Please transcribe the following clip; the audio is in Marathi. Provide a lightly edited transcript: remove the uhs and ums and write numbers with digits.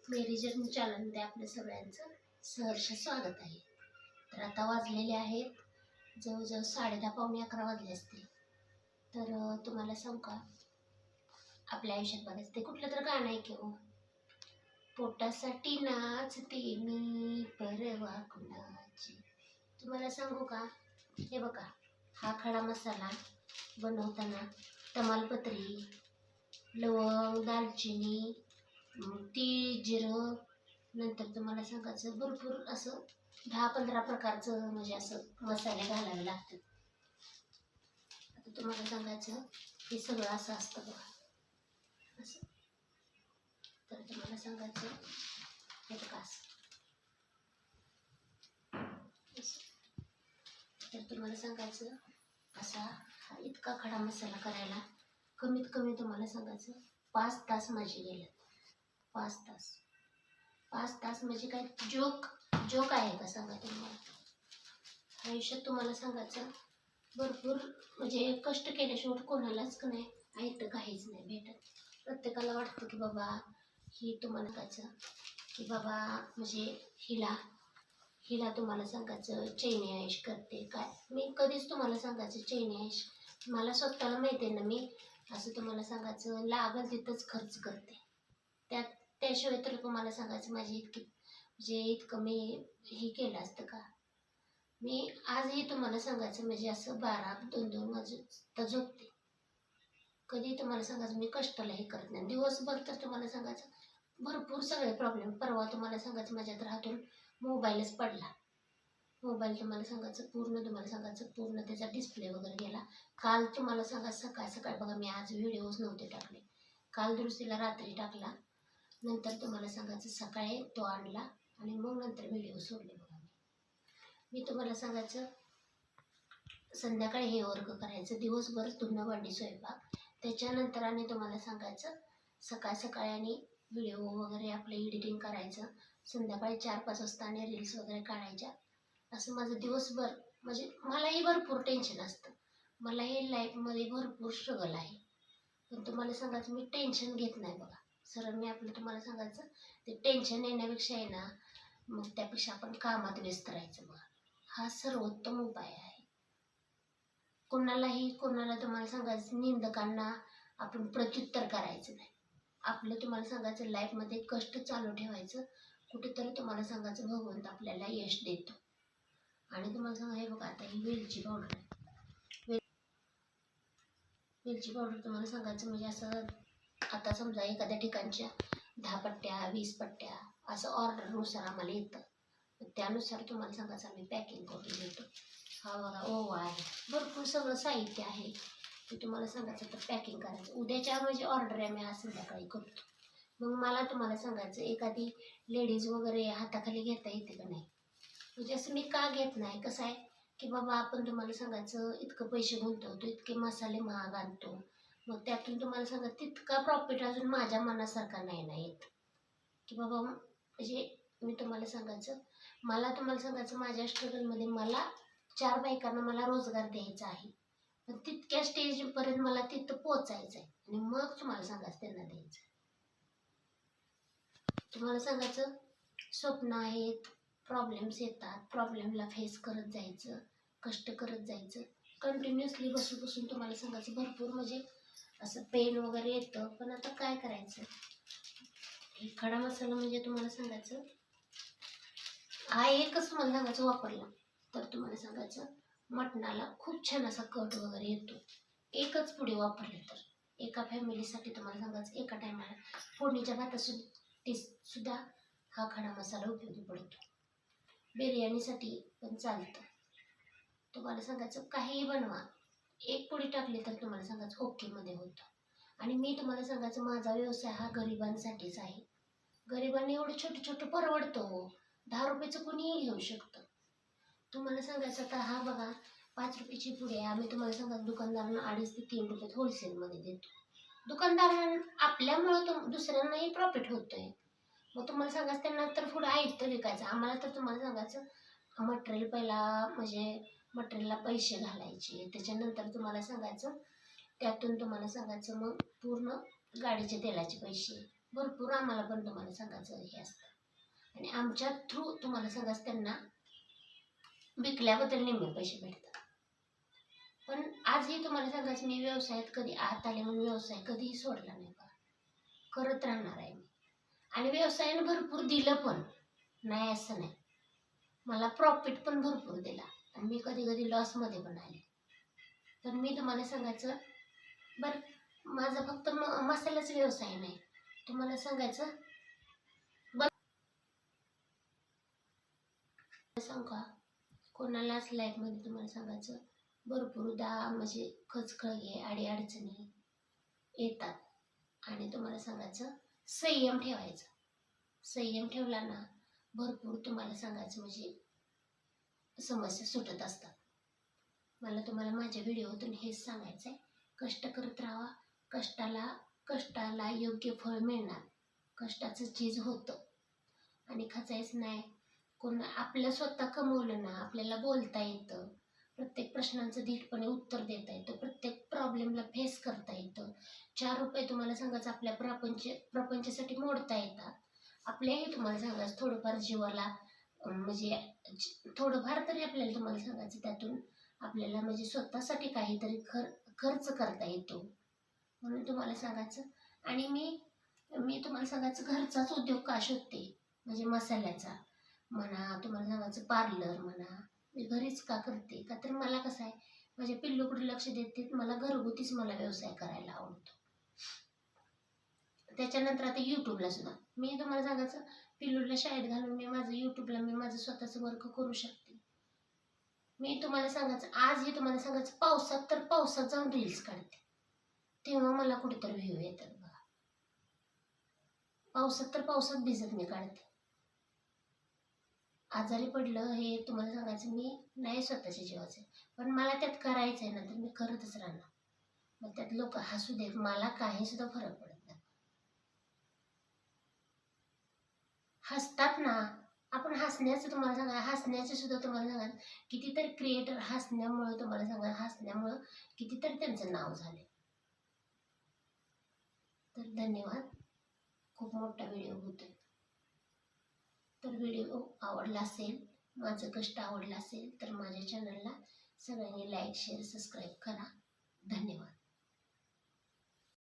मेरी जर्नी चॅनलमध्ये आपल्या सगळ्यांचं सहर्ष स्वागत आहे. तर आता वाजलेले आहेत जवळजवळ 10:30 पावणे 11 वाजले असतील. तर तुम्हाला सांगू का, आपल्या आयुष्यात बघायचं ते कुठलं तर गाणं आहे की हो, पोटासाठी नाचते मी परवा कुणाची. तुम्हाला सांगू का, हे बघा, हा खडा मसाला बनवताना तमालपत्री, लवंग, दालचिनी, तीळ, जिरं, नंतर तुम्हाला सांगायचं भरपूर असं 10-15 प्रकारचं म्हणजे असं मसाले घालावे लागतात. आता तुम्हाला सांगायचं हे सगळं असं असतं बघा, असं. तर तुम्हाला सांगायचं हे बघा असं. तर तुम्हाला सांगायचं असा हा इतका खडा मसाला करायला कमीत कमी तुम्हाला सांगायचं 5 तास माझे गेले. 5 तास म्हणजे काय जोक आहे का सांगा तुम्हाला. आयुष्यात तुम्हाला सांगायचं भरपूर म्हणजे कष्ट केल्याशिवाय कोणालाच का नाही ऐकतं काहीच नाही भेटत. प्रत्येकाला वाटतं की बाबा ही तुम्हाला सांगायचं की बाबा म्हणजे हिला तुम्हाला सांगायचं चैनी ऐश करते काय. मी कधीच तुम्हाला सांगायचं चैनी ऐश, मला स्वतःला माहिती आहे ना, मी असं तुम्हाला सांगायचं लागल तिथंच खर्च करते. त्याशिवाय तर तुम्हाला सांगायचं माझी म्हणजे इतकं मी हे केलं असतं का. मी आजही तुम्हाला सांगायचं म्हणजे असं 12-2 वाजता झोपते. कधी तुम्हाला सांगायचं मी कष्टाला हे करत नाही. दिवसभर तर तुम्हाला सांगायचं भरपूर सगळे प्रॉब्लेम. परवा तुम्हाला सांगायचं माझ्या तर हातून मोबाईलच पडला. मोबाईल तुम्हाला सांगायचं पूर्ण त्याचा डिस्प्ले वगैरे गेला. काल तुम्हाला सांगायचं सकाळ बघा, मी आज व्हिडिओज नव्हते टाकले, काल दुरुस्तीला रात्री टाकला. नंतर तुम्हाला सांगायचं सकाळी तो आणला आणि मग नंतर व्हिडिओ सोडले बघा. मी तुम्हाला सांगायचं संध्याकाळी हे वर्क करायचं, दिवसभर धुणं भांडी स्वयंपाक, त्याच्यानंतर आणि तुम्हाला सांगायचं सकाळी आणि व्हिडिओ वगैरे आपलं एडिटिंग करायचं, संध्याकाळी 4-5 वाजता आणि रील्स वगैरे काढायच्या. असं माझं दिवसभर म्हणजे मलाही भरपूर टेन्शन असतं, मलाही लाईफमध्ये भरपूर स्ट्रगल आहे. पण तुम्हाला सांगायचं मी टेन्शन घेत नाही बघा. सरळ मी आपलं तुम्हाला सांगायचं ते टेन्शन येण्यापेक्षा आहे ना, मग त्यापेक्षा आपण कामात व्यस्त राहायचं बघा. हा सर्वोत्तम उपाय आहे. कोणाला तुम्हाला सांगायचं निंदकांना आपण प्रत्युत्तर करायचं नाही. आपलं तुम्हाला सांगायचं लाईफमध्ये कष्ट चालू ठेवायचं. कुठेतरी तुम्हाला सांगायचं भगवंत आपल्याला यश देतो. आणि तुम्हाला सांगा हे बघा, आता ही वेलची पावडर आहे. वेलची पावडर तुम्हाला सांगायचं म्हणजे असं आता समजा एखाद्या ठिकाणच्या 10 पट्ट्या 20 पट्ट्या असं ऑर्डरनुसार आम्हाला येतं, त्यानुसार तुम्हाला सांगायचं आम्ही पॅकिंग करून देतो. हा बघा ओवा आहे, भरपूर सगळं साहित्य आहे ते तुम्हाला सांगायचं तर पॅकिंग करायचं. उद्याच्या म्हणजे ऑर्डर आम्ही आज संध्याकाळी करतो. मग मला तुम्हाला सांगायचं एखादी लेडीज वगैरे हाताखाली घेता येते का नाही, म्हणजे असं मी का घेत नाही. कसं आहे की बाबा आपण तुम्हाला सांगायचं इतकं पैसे गुंतवतो, इतके मसाले महाग आणतो, मग त्यातून तुम्हाला सांगा तितका प्रॉफिट अजून माझ्या मनासारखा नाही ना येत की बाबा. म्हणजे मी तुम्हाला सांगायचं मला तुम्हाला सांगायचं माझ्या स्ट्रगलमध्ये मला 4 बायकांना मला रोजगार द्यायचा आहे, पण तितक्या स्टेजपर्यंत मला तिथं पोचायचं आहे आणि मग तुम्हाला सांगायचं त्यांना द्यायचं. तुम्हाला सांगायचं स्वप्न आहेत, प्रॉब्लेम्स येतात, प्रॉब्लेमला फेस करत जायचं, कष्ट करत जायचं. कंटिन्युअसली बसून तुम्हाला सांगायचं भरपूर म्हणजे असं पेन वगैरे येतं, पण आता काय करायचं. हे खडा मसाला म्हणजे तुम्हाला सांगायचं हा एकच तुम्हाला सांगायचं वापरला तर तुम्हाला सांगायचं मटणाला खूप छान असा कट वगैरे येतो. एकच पुढे वापरले तर एका फॅमिलीसाठी तुम्हाला सांगायचं एका टायमाला फोडणीच्या भातासाठी सुद्धा हा खडा मसाला उपयोगी पडतो. बिर्याणीसाठी पण चालतं. तुम्हाला सांगायचं काहीही बनवा, एक पुडी टाकली तर तुम्हाला सांगायचं ओकेमध्ये होतं. आणि मी तुम्हाला सांगायचं माझा व्यवसाय हा गरिबांसाठीच आहे. गरिबांनी एवढं छोटं परवडतो, 10 रुपयाचं कुणीही घेऊ शकतं. तुम्हाला सांगायचं आता हा बघा 5 रुपयाची पुडी आहे, आम्ही तुम्हाला सांगायचं दुकानदारांना 2.5 ते 3 रुपयात होलसेलमध्ये देतो. दुकानदारांना आपल्यामुळं दुसऱ्यांनाही प्रॉफिट होतंय. मग तुम्हाला सांगायचं त्यांना तर पुढं ऐकतं विकायचं, आम्हाला तर तुम्हाला सांगायचं मटेरियल पहिला म्हणजे मटेरियलला पैसे घालायचे, त्याच्यानंतर तुम्हाला सांगायचं त्यातून तुम्हाला सांगायचं मग पूर्ण गाडीचे तेलाचे पैसे, भरपूर आम्हाला पण तुम्हाला सांगायचं हे असतं आणि आमच्या थ्रू तुम्हाला सांगायचं त्यांना विकल्याबद्दल निम्मे पैसे भेटतात. पण आजही तुम्हाला सांगायचं मी व्यवसायात कधी आत आले म्हणून व्यवसाय कधीही सोडला नाही बघा, करत राहणार आहे मी. आणि व्यवसायाने भरपूर दिलं पण नाही असं नाही, मला प्रॉफिट पण भरपूर दिला आणि मी कधी कधी लॉसमध्ये पण आले. तर मी तुम्हाला सांगायचं बरं, माझा फक्त मसाल्याचा व्यवसाय नाही, तुम्हाला सांगायचं सांगू का, कोणालाच लाईफमध्ये तुम्हाला सांगायचं भरपूरदा म्हणजे खचखळगे अडीअडचणी येतात आणि तुम्हाला सांगायचं संयम ठेवायचा. संयम ठेवला ना भरपूर तुम्हाला सांगायचं म्हणजे समस्या सुटत असतात. मला तुम्हाला माझ्या व्हिडिओतून हेच सांगायचं आहे, कष्ट करत राहा, कष्टाला योग्य फळ मिळणार, कष्टाचं चीज होतं आणि खचायचं नाही. कोण आपलं स्वतः कमवलं ना आपल्याला बोलता येतं, प्रत्येक प्रश्नांचं धीटपणे उत्तर देता येतं, प्रत्येक प्रॉब्लेमला फेस करता येतं. 4 रुपये तुम्हाला सांगायचं आपल्या प्रपंचासाठी मोडता येतात. आपल्याही तुम्हाला सांगायचं थोडंफार जीवाला म्हणजे थोडंफार तरी आपल्याला तुम्हाला सांगायचं त्यातून आपल्याला म्हणजे स्वतःसाठी काहीतरी खर्च करता येतो. म्हणून तुम्हाला सांगायचं आणि मी तुम्हाला सांगायचं घरचाच उद्योग का शोधते, म्हणजे मसाल्याचा म्हणा, तुम्हाला सांगायचं पार्लर म्हणा, मी घरीच का करते का तर मला कसं आहे माझे पिल्लूकडे लक्ष देते, मला घरगुतीच मला व्यवसाय करायला आवडतो. त्याच्यानंतर आता यूट्यूबला सुद्धा मी तुम्हाला सांगायचं पिल्लूला शाळेत घालून मी माझं यूट्यूबला मी माझं स्वतःचं वर्क करू शकते. मी तुम्हाला सांगायचं आजही तुम्हाला सांगायचं पावसात जाऊन रील्स काढते, तेव्हा मला कुठेतरी व्ह्यू येतात बघा. पावसात भिजत मी काढते. आजारी पडलं हे तुम्हाला सांगायचं मी नाही स्वतःच्या जीवाचं, पण मला त्यात करायचं आहे ना तर मी करतच राहणार. मग त्यात लोक हसू देत, मला काही सुद्धा फरक पडत नाही. हसतात ना, आपण हसण्याचं तुम्हाला सांगा, हसण्याचे सुद्धा तुम्हाला सांगा कितीतरी क्रिएटर हसण्यामुळे तुम्हाला सांगा हसण्यामुळं कितीतरी त्यांचं नाव झाले. तर धन्यवाद. खूप मोठा व्हिडिओ होतोय. तर व्हिडिओ आवडला असेल, माझं कष्ट आवडला असेल तर माझ्या चॅनलला सगळ्यांनी लाईक शेअर सबस्क्राईब करा. धन्यवाद.